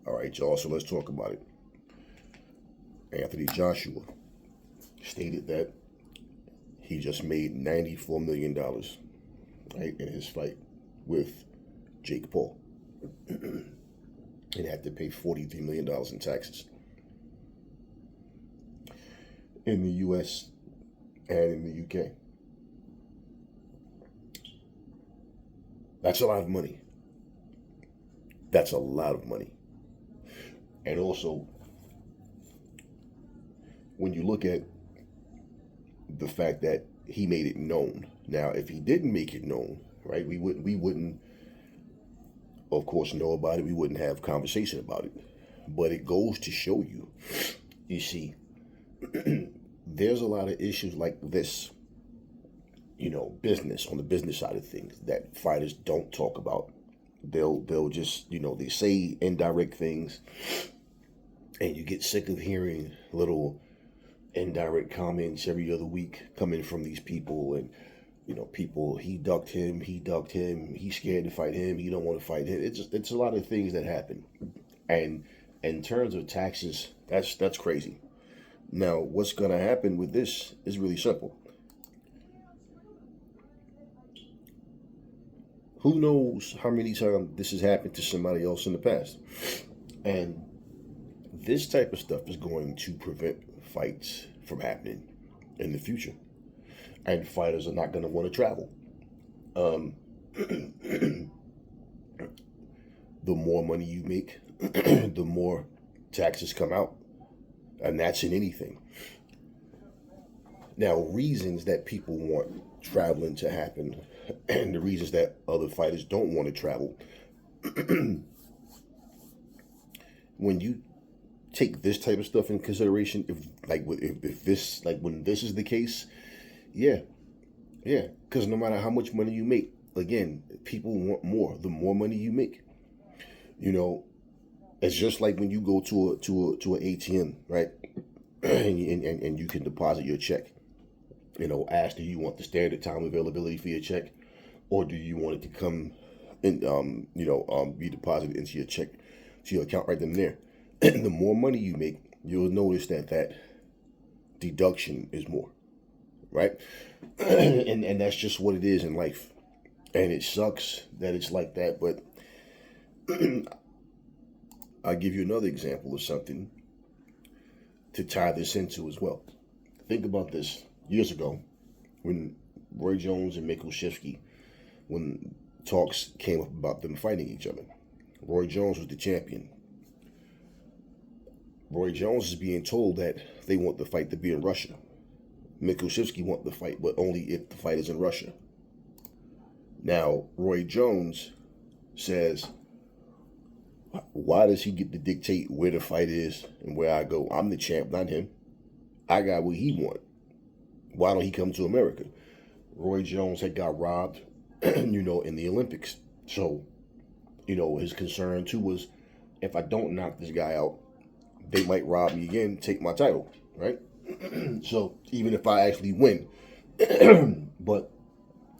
All right, y'all. So let's talk about it. Anthony Joshua stated that he just made $94 million, right, in his fight with Jake Paul, and had to pay $43 million in taxes in the U.S. and in the U.K. That's a lot of money. That's a lot of money. And also, when you look at the fact that he made it known. Now, if he didn't make it known, right, we wouldn't, of course, know about it. We wouldn't have conversation about it. But it goes to show you, you see, there's a lot of issues like this, business, on the business side of things, that fighters don't talk about. They'll just, they say indirect things, and you get sick of hearing little indirect comments every other week coming from these people. And people, he ducked him, he's scared to fight him, he don't want to fight him. It's a lot of things that happen. And in terms of taxes, that's crazy. Now, what's gonna happen with this is really simple. Who knows how many times this has happened to somebody else in the past? And this type of stuff is going to prevent fights from happening in the future. And fighters are not going to want to travel. The more money you make, the more taxes come out. And that's in anything. Now, reasons that people want traveling to happen, and the reasons that other fighters don't want to travel, when you take this type of stuff in consideration, if this, like, when this is the case, yeah, because no matter how much money you make, again, people want more. The more money you make, it's just like when you go to an ATM, right? and you can deposit your check. Ask, do you want the standard time availability for your check, or do you want it to come and be deposited into your check, to your account right then and there? The more money you make, you'll notice that deduction is more, right? and that's just what it is in life. And it sucks that it's like that, but I'll give you another example of something to tie this into as well. Think about this. Years ago, when Roy Jones and Mikushevsky, when talks came up about them fighting each other, Roy Jones was the champion. Roy Jones is being told that they want the fight to be in Russia. Mikushevsky want the fight, but only if the fight is in Russia. Now, Roy Jones says, why does he get to dictate where the fight is and where I go? I'm the champ, not him. I got what he want. Why don't he come to America? Roy Jones had got robbed, in the Olympics. So, his concern too was, if I don't knock this guy out, they might rob me again, take my title, right? So even if I actually win, but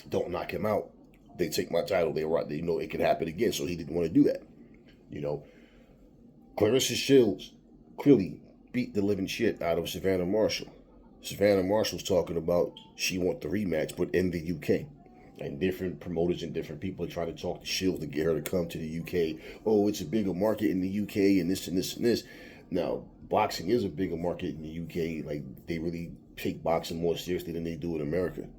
don't knock him out, they take my title. They know it can happen again. So he didn't want to do that. Clarissa Shields clearly beat the living shit out of Savannah Marshall. Savannah Marshall's talking about she want the rematch, but in the UK. And different promoters and different people are trying to talk to Shields to get her to come to the UK. Oh, it's a bigger market in the UK and this and this and this. Now, boxing is a bigger market in the UK. Like, they really take boxing more seriously than they do in America.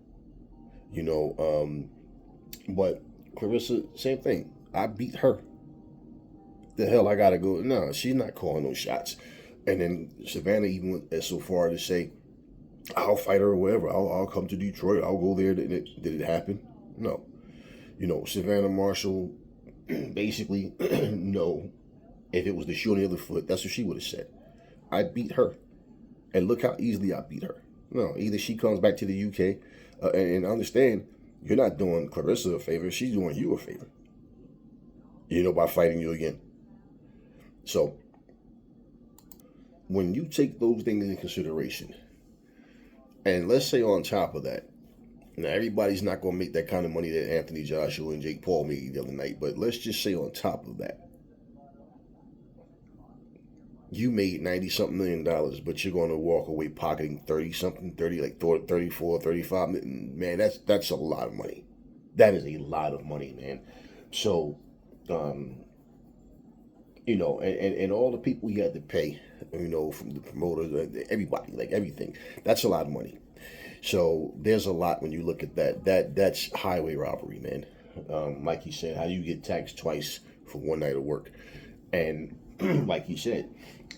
But Clarissa, same thing. I beat her. The hell I gotta go? No, she's not calling no shots. And then Savannah even went as so far to say, I'll fight her or whatever. I'll come to Detroit. I'll go there. Did it happen? No. Savannah Marshall basically, no. If it was the shoe on the other foot, that's what she would have said. I beat her. And look how easily I beat her. No, either she comes back to the UK, and understand, you're not doing Clarissa a favor. She's doing you a favor. By fighting you again. So, when you take those things into consideration, and let's say on top of that, now everybody's not going to make that kind of money that Anthony Joshua and Jake Paul made the other night, but let's just say on top of that, you made 90 something $million, but you're going to walk away pocketing 30 something, 30, like 34, 35. Man, that's a lot of money. That is a lot of money, man. So, um, and all the people you had to pay, from the promoters, everybody, like everything, that's a lot of money. So there's a lot when you look at that. That's highway robbery, man. Like he said, how do you get taxed twice for one night of work? And like he said,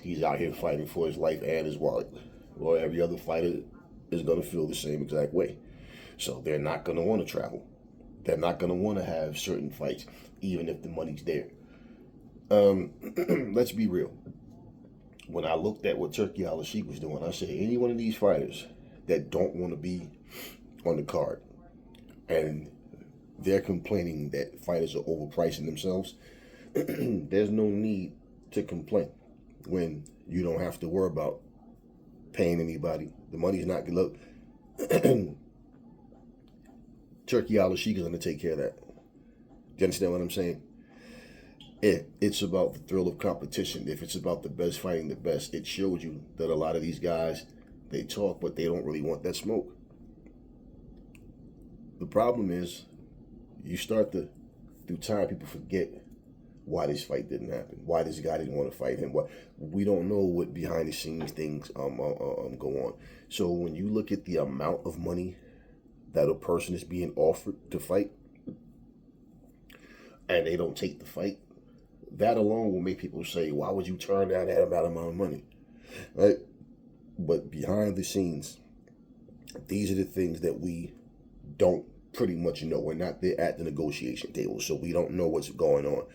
he's out here fighting for his life and his wallet. Well, every other fighter is going to feel the same exact way. So they're not going to want to travel. They're not going to want to have certain fights, even if the money's there. Let's be real. When I looked at what Turkey Al-Sheikh was doing, I said, any one of these fighters that don't want to be on the card and they're complaining that fighters are overpricing themselves, there's no need to complain when you don't have to worry about paying anybody. The money's not good. Look, Turkey Al-Sheikh is going to take care of that. Do you understand what I'm saying? It's about the thrill of competition. If it's about the best fighting the best, it shows you that a lot of these guys, they talk, but they don't really want that smoke. The problem is, you start to, through time, people forget why this fight didn't happen, why this guy didn't want to fight him. What we don't know what behind the scenes things go on. So when you look at the amount of money that a person is being offered to fight, and they don't take the fight, that alone will make people say, why would you turn down that amount of money? Right? But behind the scenes, these are the things that we don't pretty much know. We're not there at the negotiation table, so we don't know what's going on.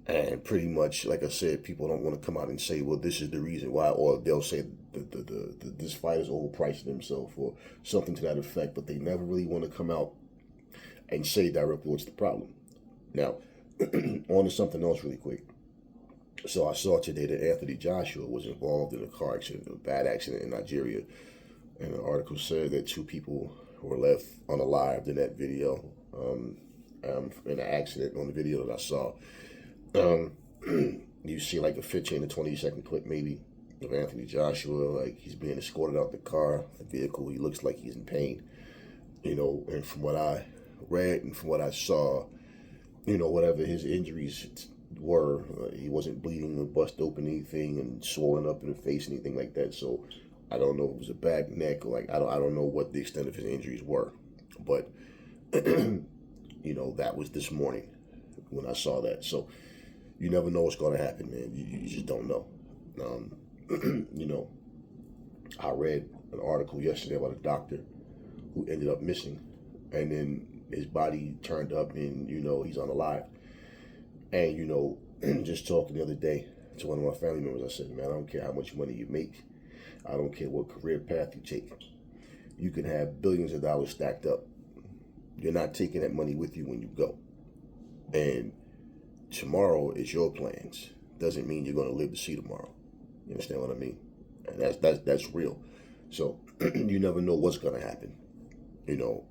And pretty much, like I said, people don't want to come out and say, well, this is the reason why, or they'll say this fighter's overpricing himself or something to that effect, but they never really want to come out and say directly what's the problem. Now, on to something else really quick. So I saw today that Anthony Joshua was involved in a car accident, a bad accident in Nigeria. And the article said that 2 people were left unalived in that video, in an accident on the video that I saw. You see like a 15 to 20 second clip maybe of Anthony Joshua, like he's being escorted out the car, the vehicle. He looks like he's in pain, and from what I read and from what I saw, whatever his injuries were, he wasn't bleeding or bust open anything and swollen up in the face, anything like that. So I don't know if it was a bad neck or like I don't know what the extent of his injuries were, but that was this morning when I saw that. So you never know what's going to happen, man. You just don't know. I read an article yesterday about a doctor who ended up missing, and then his body turned up and, he's unalive. And, just talking the other day to one of my family members, I said, man, I don't care how much money you make. I don't care what career path you take. You can have billions of dollars stacked up. You're not taking that money with you when you go. And tomorrow is your plans. Doesn't mean you're going to live to see tomorrow. You understand what I mean? And that's real. So you never know what's going to happen.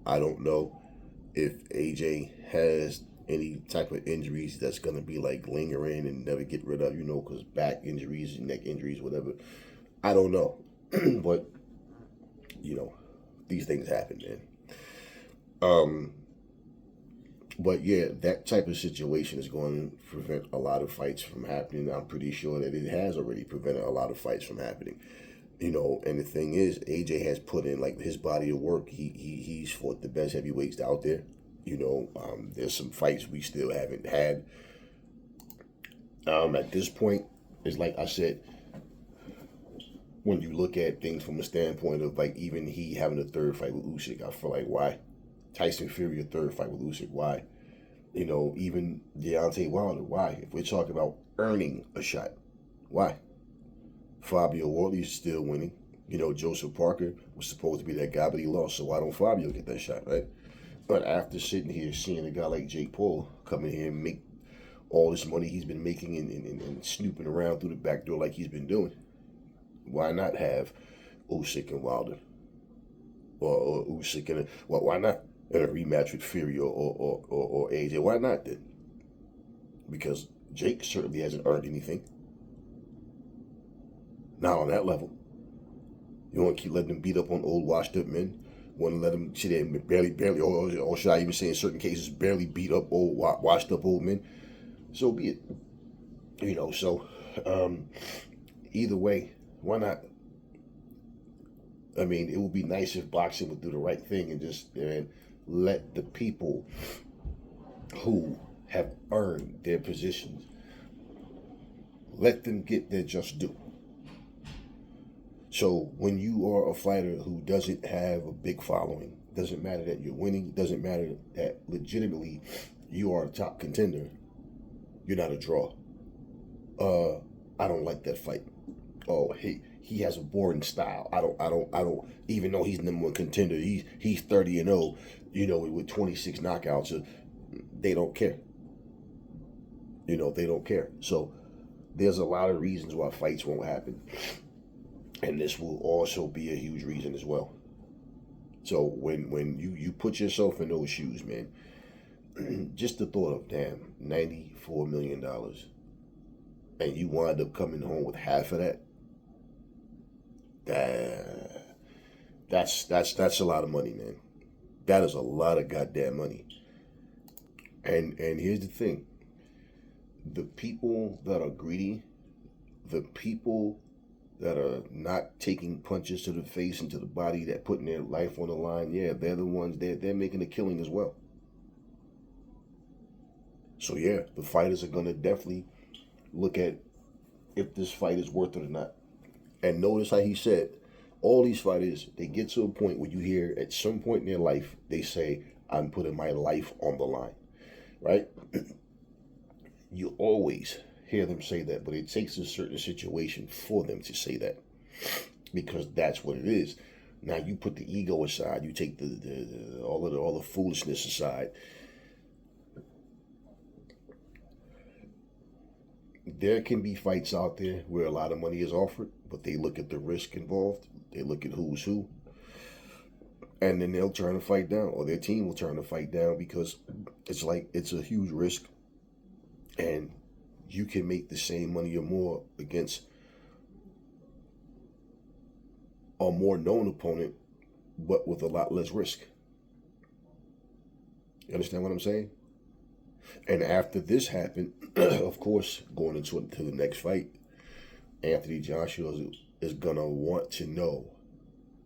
I don't know if AJ has any type of injuries that's going to be like lingering and never get rid of, because back injuries, neck injuries, whatever. I don't know. But, these things happen, man. But yeah, that type of situation is going to prevent a lot of fights from happening. I'm pretty sure that it has already prevented a lot of fights from happening. And the thing is, AJ has put in like his body of work. He's fought the best heavyweights out there. There's some fights we still haven't had. At this point, it's like I said, when you look at things from a standpoint of like even he having a third fight with Usyk, I feel like why? Tyson Fury, a third fight with Usyk, why? Even Deontay Wilder, why? If we're talking about earning a shot, why? Fabio Wardley's still winning. Joseph Parker was supposed to be that guy, but he lost, so why don't Fabio get that shot, right? But after sitting here seeing a guy like Jake Paul come in here and make all this money he's been making and snooping around through the back door like he's been doing, why not have Usyk and Wilder? Or Usyk and why not in a rematch with Fury or AJ? Why not then? Because Jake certainly hasn't earned anything. Not on that level. You want to keep letting them beat up on old washed up men. Want to let them sit there and barely, or should I even say in certain cases, barely beat up old washed up old men. So be it. So either way, why not? I mean, it would be nice if boxing would do the right thing and just let the people who have earned their positions, let them get their just due. So when you are a fighter who doesn't have a big following, doesn't matter that you're winning, doesn't matter that legitimately you are a top contender, you're not a draw. I don't like that fight. Oh, he has a boring style. I don't. Even though he's number one contender, he's 30-0, with 26 knockouts. They don't care. They don't care. So there's a lot of reasons why fights won't happen, and this will also be a huge reason as well. So when you put yourself in those shoes, man, just the thought of $94 million, and you wind up coming home with half of that. That's a lot of money, man. That is a lot of goddamn money. And here's the thing: the people that are greedy, the people that are not taking punches to the face and to the body, that putting their life on the line, yeah, they're the ones they're making a killing as well. So yeah, the fighters are gonna definitely look at if this fight is worth it or not. And notice how he said, all these fighters, they get to a point where you hear at some point in their life, they say, I'm putting my life on the line, right? You always hear them say that, but it takes a certain situation for them to say that, because that's what it is. Now you put the ego aside, you take all the foolishness aside. There can be fights out there where a lot of money is offered, but they look at the risk involved. They look at who's who, and then they'll turn the fight down, or their team will turn the fight down, because it's a huge risk, and you can make the same money or more against a more known opponent, but with a lot less risk. You understand what I'm saying? And after this happened, of course, going into the next fight, Anthony Joshua is gonna want to know,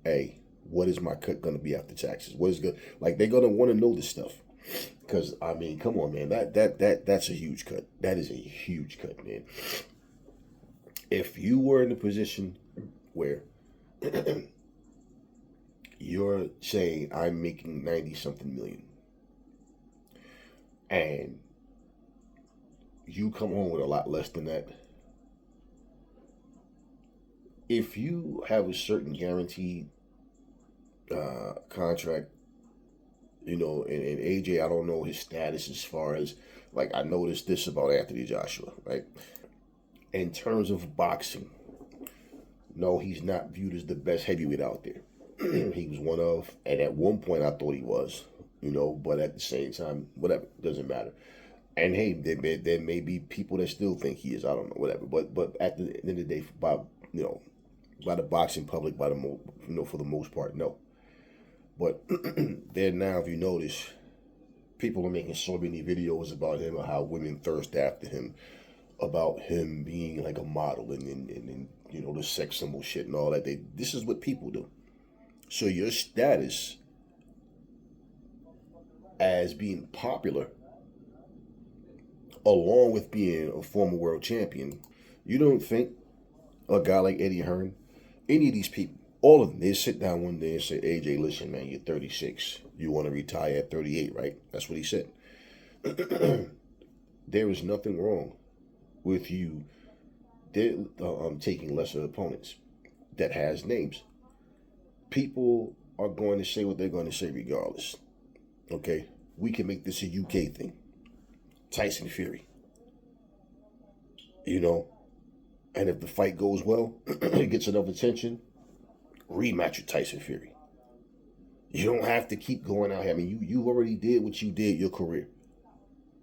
hey, what is my cut gonna be after taxes? What is good? Like, they're gonna want to know this stuff, because I mean, come on, man, that's a huge cut. That is a huge cut, man. If you were in a position where you're saying I'm making 90 something million, and you come home with a lot less than that, if you have a certain guaranteed contract, and AJ, I don't know his status as far as, like, I noticed this about Anthony Joshua, right? In terms of boxing, no, he's not viewed as the best heavyweight out there. He was one of, and at one point I thought he was, but at the same time, whatever, doesn't matter. And hey, there may be people that still think he is. I don't know, whatever. But at the end of the day, by the boxing public, for the most part, no. But there now, if you notice, people are making so many videos about him, or how women thirst after him, about him being like a model, and the sex symbol shit and all that. This is what people do. So your status as being popular, along with being a former world champion, you don't think a guy like Eddie Hearn, any of these people, all of them, they sit down one day and say, AJ, listen, man, you're 36. You want to retire at 38, right? That's what he said. There is nothing wrong with you taking lesser opponents that has names. People are going to say what they're going to say regardless. Okay? We can make this a UK thing. Tyson Fury. And if the fight goes well, it gets enough attention, rematch with Tyson Fury. You don't have to keep going out here. I mean, you already did what you did your career.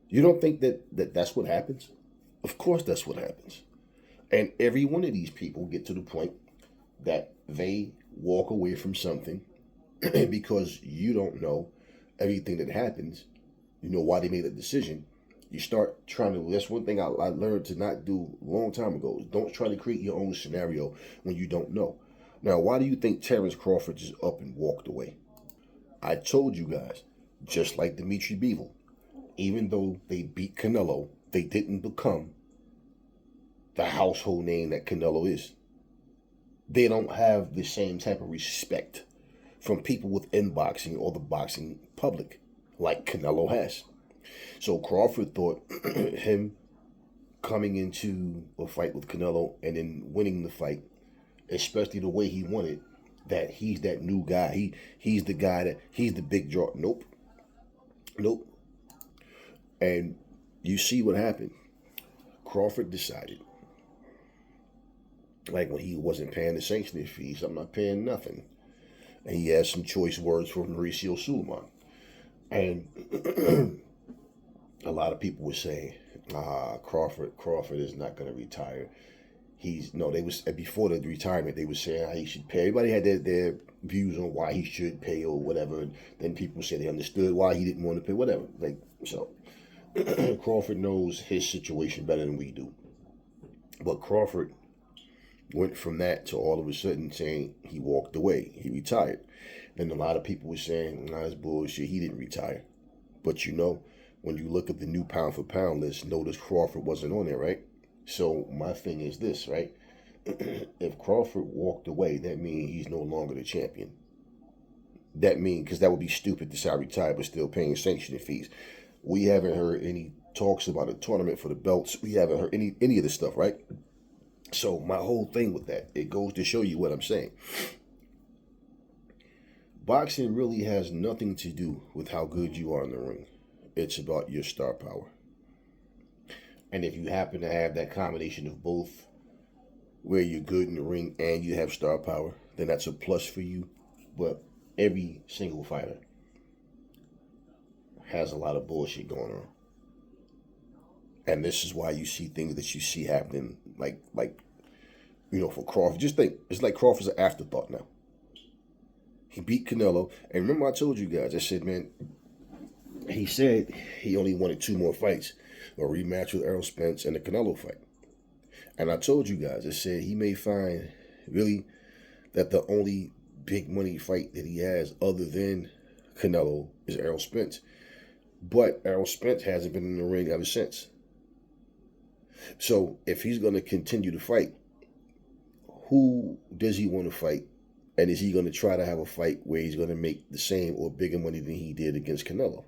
You don't think that's what happens? Of course that's what happens. And every one of these people get to the point that they walk away from something because you don't know everything that happens. You know why they made a decision. You start trying to. That's one thing I learned to not do a long time ago. Is don't try to create your own scenario when you don't know. Now, why do you think Terrence Crawford just up and walked away? I told you guys, just like Dimitri Bivol, even though they beat Canelo, they didn't become the household name that Canelo is. They don't have the same type of respect from people within boxing or the boxing public like Canelo has. So Crawford thought him coming into a fight with Canelo and then winning the fight, especially the way he won it, that he's that new guy. He's the guy that he's the big draw. Nope. Nope. And you see what happened. Crawford decided, like when he wasn't paying the sanctioning fees, I'm not paying nothing. And he had some choice words for Mauricio Suleiman. And a lot of people were saying, Crawford is not going to retire. They was before the retirement, they were saying how he should pay. Everybody had their views on why he should pay or whatever. And then people said they understood why he didn't want to pay, whatever. So Crawford knows his situation better than we do. But Crawford went from that to all of a sudden saying he walked away. He retired. Then a lot of people were saying, that's bullshit. He didn't retire. But when you look at the new pound for pound list, notice Crawford wasn't on there, right? So my thing is this, right? If Crawford walked away, that means he's no longer the champion. That means, because that would be stupid to say I retired but still paying sanctioning fees. We haven't heard any talks about a tournament for the belts. We haven't heard any of this stuff, right? So my whole thing with that, it goes to show you what I'm saying. Boxing really has nothing to do with how good you are in the ring. It's about your star power. And if you happen to have that combination of both, where you're good in the ring and you have star power, then that's a plus for you. But every single fighter has a lot of bullshit going on. And this is why you see things that you see happening, like for Crawford. Just think, it's like Crawford's an afterthought now. He beat Canelo. And remember I told you guys, I said, man, he said he only wanted 2 more fights, a rematch with Errol Spence and the Canelo fight. And I told you guys, I said he may find really that the only big money fight that he has other than Canelo is Errol Spence. But Errol Spence hasn't been in the ring ever since. So if he's going to continue to fight, who does he want to fight? And is he going to try to have a fight where he's going to make the same or bigger money than he did against Canelo?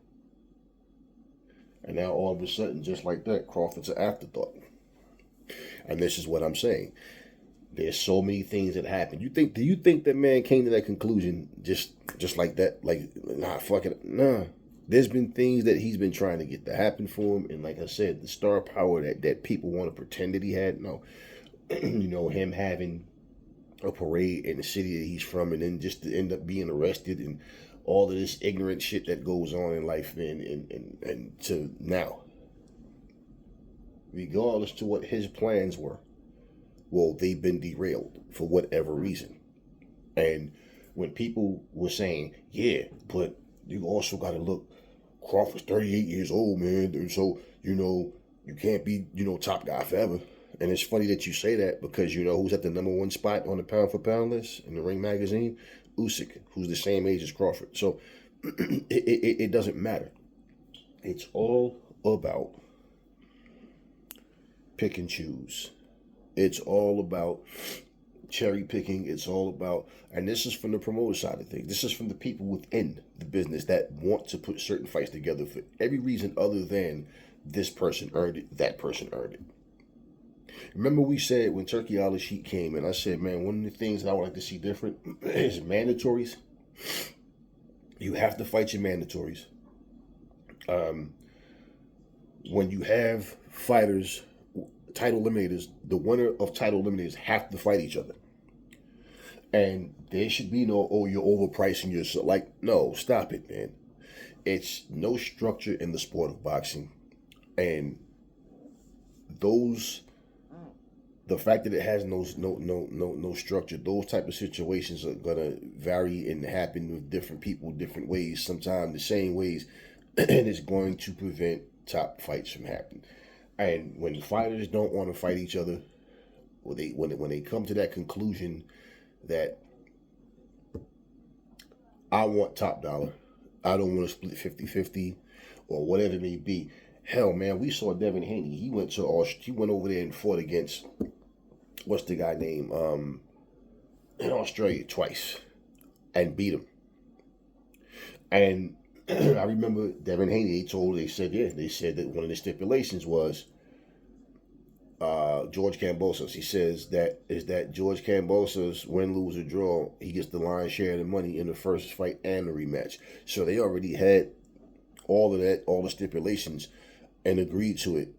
And now all of a sudden, just like that, Crawford's an afterthought. And this is what I'm saying. There's so many things that happen. Do you think that man came to that conclusion just like that? Like, nah, fuck it. Nah. There's been things that he's been trying to get to happen for him. And like I said, the star power that people want to pretend that he had. No. Him having a parade in the city that he's from and then just to end up being arrested and all of this ignorant shit that goes on in life and to now. Regardless to what his plans were, well, they've been derailed for whatever reason. And when people were saying, yeah, but you also got to look, Crawford's 38 years old, man, and so, you can't be, top guy forever. And it's funny that you say that because who's at the number 1 spot on the pound for pound list in the Ring magazine? Usyk, who's the same age as Crawford. So it doesn't matter. It's all about pick and choose. It's all about cherry picking. It's all about, and this is from the promoter side of things. This is from the people within the business that want to put certain fights together for every reason other than this person earned it, that person earned it. Remember we said when Turkey Al-Sheikh came and I said, man, one of the things that I would like to see different is mandatories. You have to fight your mandatories. When you have fighters, title eliminators, the winner of title eliminators have to fight each other. And there should be no, you're overpricing yourself. Like, no, stop it, man. It's no structure in the sport of boxing. And the the fact that it has no structure, those type of situations are gonna vary and happen with different people, different ways, sometimes the same ways, and it's going to prevent top fights from happening. And when fighters don't want to fight each other, or when they come to that conclusion that I want top dollar, I don't want to split 50-50 or whatever it may be. Hell, man, we saw Devin Haney. He went over there and fought against what's the guy name in Australia twice and beat him. And I remember Devin Haney. They said that one of the stipulations was George Kambosos. He says that George Kambosos, win, lose, or draw, he gets the lion's share of the money in the first fight and the rematch. So they already had all of that, all the stipulations, and agreed to it.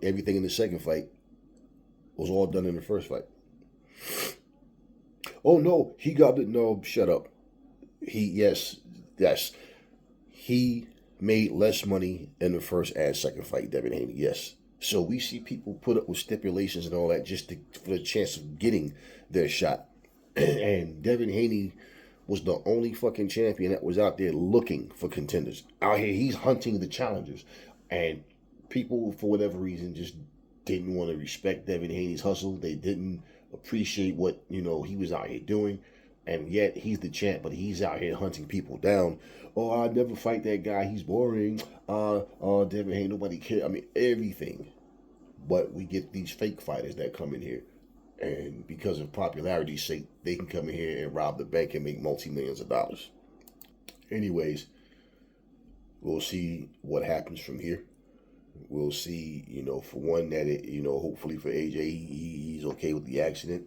Everything in the second fight was all done in the first fight. Oh no, he got it. No, shut up. Yes, he made less money in the first and second fight, Devin Haney. Yes. So we see people put up with stipulations and all that just for the chance of getting their shot. And Devin Haney was the only fucking champion that was out there looking for contenders. Out here, he's hunting the challengers. And people, for whatever reason, just didn't want to respect Devin Haney's hustle. They didn't appreciate what, he was out here doing. And yet, he's the champ, but he's out here hunting people down. Oh, I'll never fight that guy. He's boring. Devin Haney, nobody cares. I mean, everything. But we get these fake fighters that come in here. And because of popularity's sake, they can come in here and rob the bank and make multi-millions of dollars. Anyways, we'll see what happens from here. We'll see, for one, that hopefully for AJ, he's okay with the accident.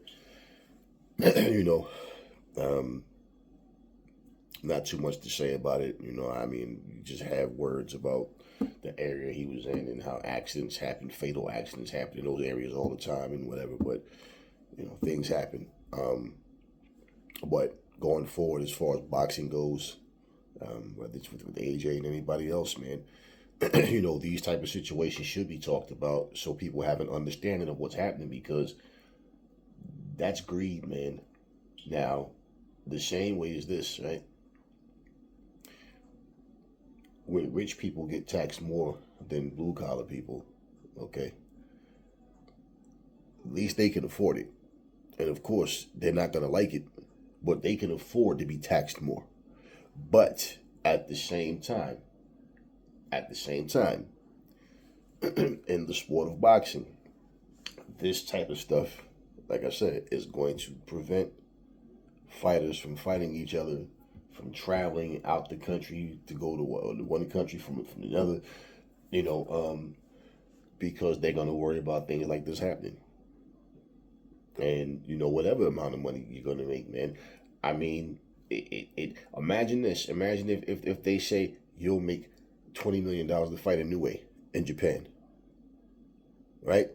Not too much to say about it. You just have words about the area he was in and how accidents happen, fatal accidents happen in those areas all the time and whatever. But, things happen. But going forward, as far as boxing goes, whether it's with AJ and anybody else, man, these type of situations should be talked about so people have an understanding of what's happening, because that's greed, man. Now, the same way as this, right? When rich people get taxed more than blue collar people, okay, at least they can afford it. And of course, they're not going to like it, but they can afford to be taxed more. But at the same time, in the sport of boxing, this type of stuff, like I said, is going to prevent fighters from fighting each other, from traveling out the country to go to one country from another, because they're going to worry about things like this happening. And, whatever amount of money you're going to make, man. I mean, imagine this. Imagine if they say you'll make $20 million to fight a U.A. in Japan, right?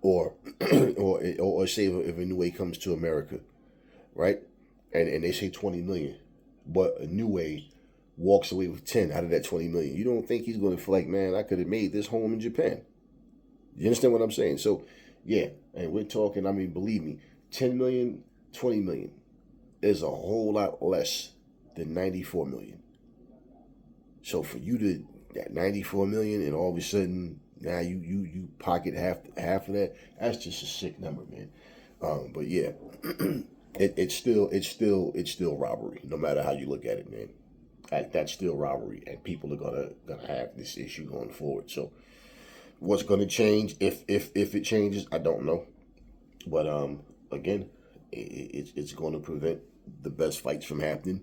Or say if a U.A. comes to America, right? And they say 20 million, but a U.A. walks away with 10 out of that 20 million. You don't think he's going to feel like, man, I could have made this home in Japan? You understand what I'm saying? So, yeah, and we're talking, believe me, 10 million, 20 million is a whole lot less than 94 million. So for you to that 94 million and all of a sudden now you pocket half of that, that's just a sick number, man. But yeah, it's still robbery, no matter how you look at it, man. That's still robbery, and people are gonna have this issue going forward. So what's gonna change if it changes, I don't know. But again, it's going to prevent the best fights from happening.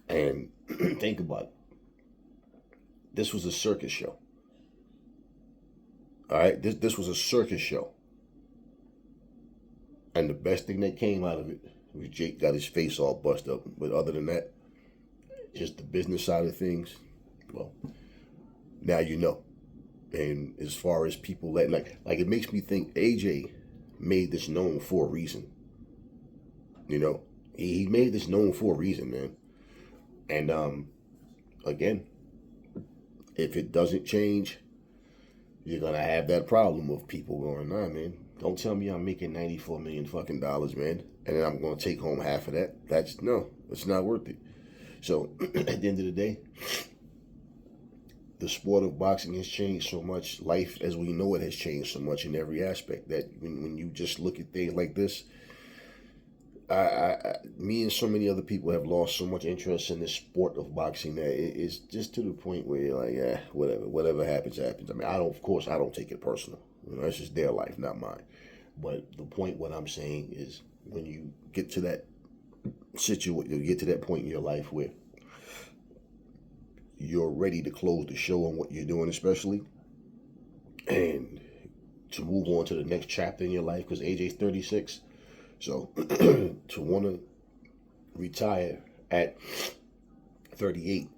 And think about it. This was a circus show. All right, this was a circus show, and the best thing that came out of it was Jake got his face all busted up. But other than that, just the business side of things, well, now you know. And as far as people like it makes me think AJ made this known for a reason. He made this known for a reason, man. And again, if it doesn't change, you're gonna have that problem of people going, nah, man, Don't tell me I'm making 94 million fucking dollars, man, and then I'm gonna take home half of that. That's no, it's not worth it. So at the end of the day, the sport of boxing has changed so much. Life as we know it has changed so much in every aspect that when you just look at things like this, me and so many other people have lost so much interest in the sport of boxing that it's just to the point where you're like, yeah, whatever happens, happens. I mean, of course, I don't take it personal. You know, it's just their life, not mine. But the point, what I'm saying is, when you get to that situation, you get to that point in your life where you're ready to close the show on what you're doing, especially, and to move on to the next chapter in your life, because AJ's 36. So to want to retire at 38,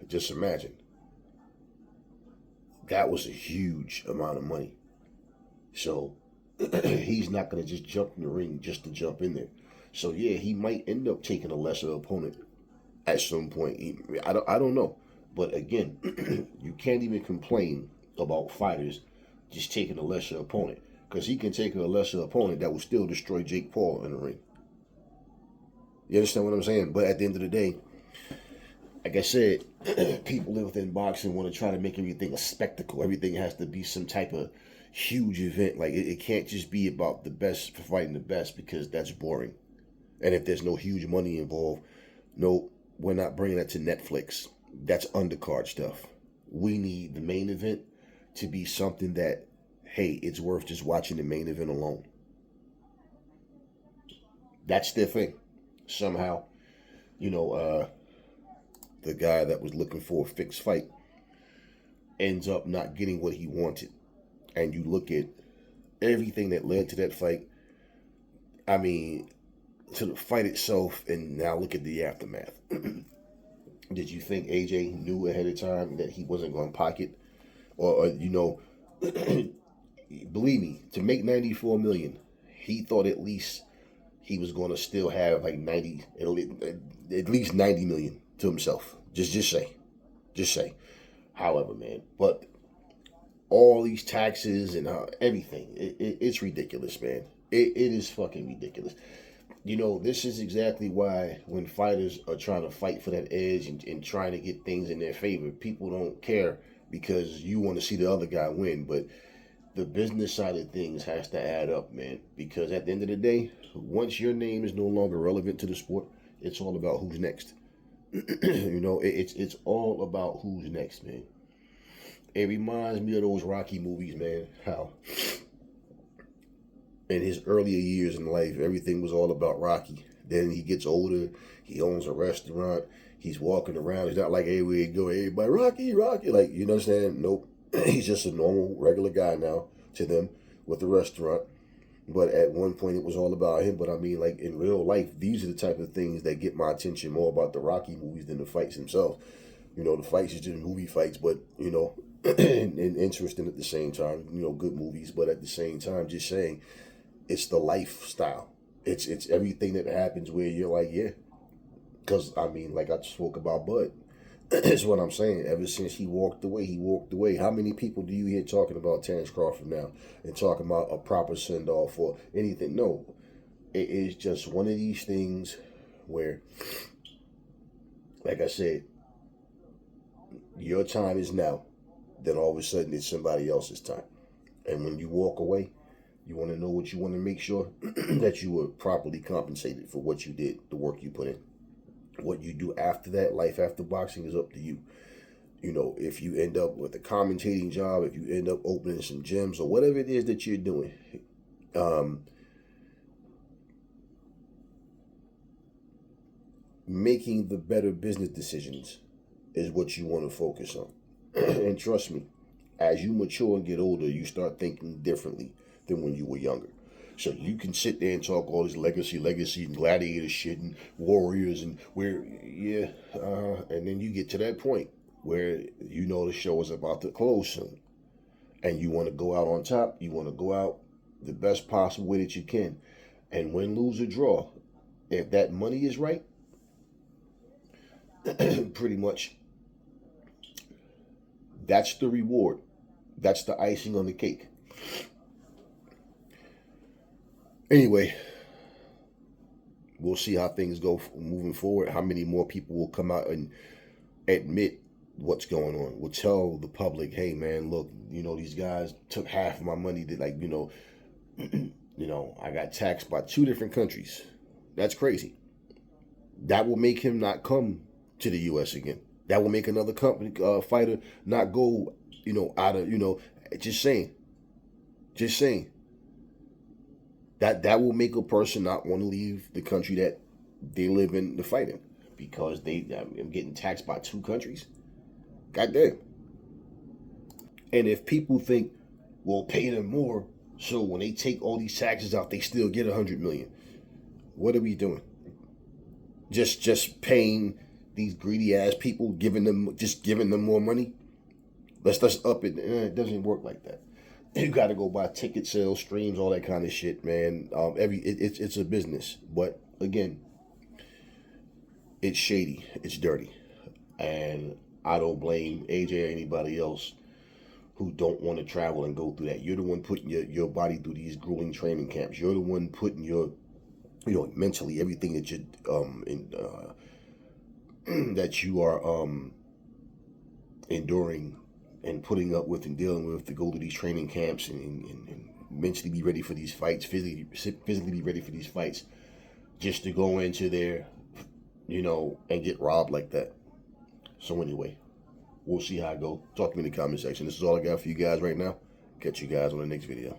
just imagine. That was a huge amount of money. So he's not going to just jump in the ring just to jump in there. So yeah, he might end up taking a lesser opponent at some point. I don't know. But again, you can't even complain about fighters just taking a lesser opponent, because he can take a lesser opponent that will still destroy Jake Paul in the ring. You understand what I'm saying? But at the end of the day, like I said, people within boxing want to try to make everything a spectacle. Everything has to be some type of huge event. Like it can't just be about the best fighting the best, because that's boring. And if there's no huge money involved, no, we're not bringing that to Netflix. That's undercard stuff. We need the main event to be something that, hey, it's worth just watching the main event alone. That's their thing. Somehow, you know, the guy that was looking for a fixed fight ends up not getting what he wanted. And you look at everything that led to that fight. I mean, to the fight itself, and now look at the aftermath. Did you think AJ knew ahead of time that he wasn't going to pocket? Or you know, believe me, to make 94 million, he thought at least he was going to still have like 90, at least 90 million to himself. Just say. However, man, but all these taxes and everything, it's ridiculous, man. It is fucking ridiculous. You know, this is exactly why when fighters are trying to fight for that edge and trying to get things in their favor, people don't care, because you want to see the other guy win. But the business side of things has to add up, man, because at the end of the day, once your name is no longer relevant to the sport, it's all about who's next. You know, it's all about who's next, man. It reminds me of those Rocky movies, man, how in his earlier years in life, everything was all about Rocky. Then he gets older, he owns a restaurant, he's walking around. It's not like everywhere you go, everybody, Rocky, Rocky. Like, you understand? Nope. He's just a normal, regular guy now to them with the restaurant. But at one point, it was all about him. But I mean, like in real life, these are the type of things that get my attention more about the Rocky movies than the fights themselves. You know, the fights is just movie fights, but, you know, and interesting at the same time. You know, good movies, but at the same time, just saying, it's the lifestyle. It's everything that happens where you're like, yeah. Because, I mean, like I spoke about Bud. That's what I'm saying. Ever since he walked away, he walked away. How many people do you hear talking about Terrence Crawford now and talking about a proper send-off or anything? No. It is just one of these things where, like I said, your time is now. Then all of a sudden it's somebody else's time. And when you walk away, you want to know what you want to make sure that you were properly compensated for what you did, the work you put in. What you do after that, life after boxing, is up to you. You know, if you end up with a commentating job, if you end up opening some gyms or whatever it is that you're doing, making the better business decisions is what you want to focus on. And trust me, as you mature and get older, you start thinking differently than when you were younger. So you can sit there and talk all this legacy, and gladiator shit, and warriors, and and then you get to that point where you know the show is about to close soon, and you want to go out on top. You want to go out the best possible way that you can, and win, lose, or draw. If that money is right, pretty much, that's the reward. That's the icing on the cake. Anyway, we'll see how things go moving forward. How many more people will come out and admit what's going on? Will tell the public, hey man, look, these guys took half of my money. To, like, I got taxed by 2 different countries. That's crazy. That will make him not come to the U.S. again. That will make another company fighter not go, out of, just saying, just saying. That will make a person not want to leave the country that they live in to fight in, because they am getting taxed by 2 countries. Goddamn. And if people think, well, pay them more, so when they take all these taxes out, they still get 100 million. What are we doing? Just paying these greedy ass people, giving them more money? Let's up it. It doesn't work like that. You got to go buy ticket sales, streams, all that kind of shit, man. It's a business, but again, it's shady, it's dirty, and I don't blame AJ or anybody else who don't want to travel and go through that. You're the one putting your body through these grueling training camps. You're the one putting your, mentally everything that you that you are enduring and putting up with and dealing with to go to these training camps and mentally be ready for these fights, physically be ready for these fights, just to go into there, and get robbed like that. So anyway, we'll see how I go. Talk to me in the comment section. This is all I got for you guys right now. Catch you guys on the next video.